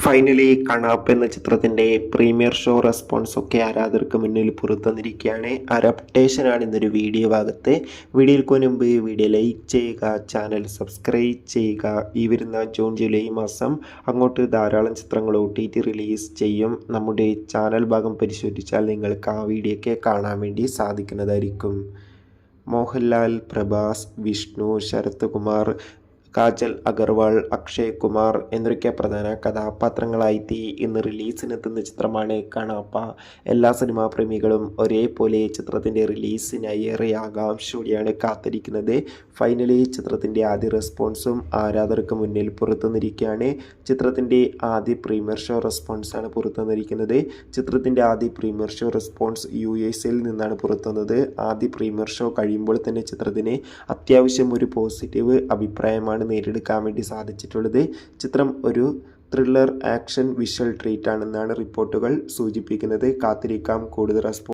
Finally കണാപ്പ് എന്ന ചിത്രത്തിന്റെ premiere show response ഒക്കെ ആരാധകർക്ക് മുന്നിൽ പുറത്തുവന്നിരിക്കുകയാണ്. ഒരു അപ്ഡേഷനാണ് ഇന്നൊരു വീഡിയോ ഭാഗത്ത്. വീഡിയോയ്ക്ക് മുൻപ് വീഡിയോ ലൈക്ക് ചെയ്യുക, ചാനൽ സബ്സ്ക്രൈബ് ചെയ്യുക. ഈ വരുന്ന ജൂൺ ജൂലൈ മാസം അങ്ങോട്ട് ധാരാളം ചിത്രങ്ങൾ OTT റിലീസ് ചെയ്യും. നമ്മുടെ ചാനൽ ഭാഗം പരിശോധിച്ചാൽ നിങ്ങൾക്ക് ആ വീഡിയോ ഒക്കെ കാണാൻ വേണ്ടി സാധിക്കുന്നതായിരിക്കും. മോഹൻലാൽ, പ്രഭാസ്, വിഷ്ണു, ശരത് കുമാർ, കാജൽ അഗർവാൾ, അക്ഷയ് കുമാർ എന്നൊക്കെ പ്രധാന കഥാപാത്രങ്ങളായി ഇന്ന് റിലീസിനെത്തുന്ന ചിത്രമാണ് കണാപ്പ. എല്ലാ സിനിമാ പ്രേമികളും ഒരേപോലെ ചിത്രത്തിൻ്റെ റിലീസിനായി ഏറെ ആകാംക്ഷയോടെയാണ് കാത്തിരിക്കുന്നത്. ഫൈനലി ചിത്രത്തിൻ്റെ ആദ്യ റെസ്പോൺസും ആരാധകർക്ക് മുന്നിൽ പുറത്തുവന്നിരിക്കുകയാണ്. ചിത്രത്തിൻ്റെ ആദ്യ പ്രീമിയർ ഷോ റെസ്പോൺസാണ് പുറത്തുവന്നിരിക്കുന്നത്. ചിത്രത്തിൻ്റെ ആദ്യ പ്രീമിയർ ഷോ റെസ്പോൺസ് USA നിന്നാണ് പുറത്തുവന്നത്. ആദ്യ പ്രീമിയർ ഷോ കഴിയുമ്പോൾ തന്നെ ചിത്രത്തിന് അത്യാവശ്യം ഒരു പോസിറ്റീവ് അഭിപ്രായമാണ് നേടിയെടുക്കാൻ വേണ്ടി സാധിച്ചിട്ടുള്ളത്. ചിത്രം ഒരു ത്രില്ലർ ആക്ഷൻ വിഷ്വൽ ട്രീറ്റ് ആണെന്നാണ് റിപ്പോർട്ടുകൾ സൂചിപ്പിക്കുന്നത്. കാത്തിരിക്കാം കൂടുതൽ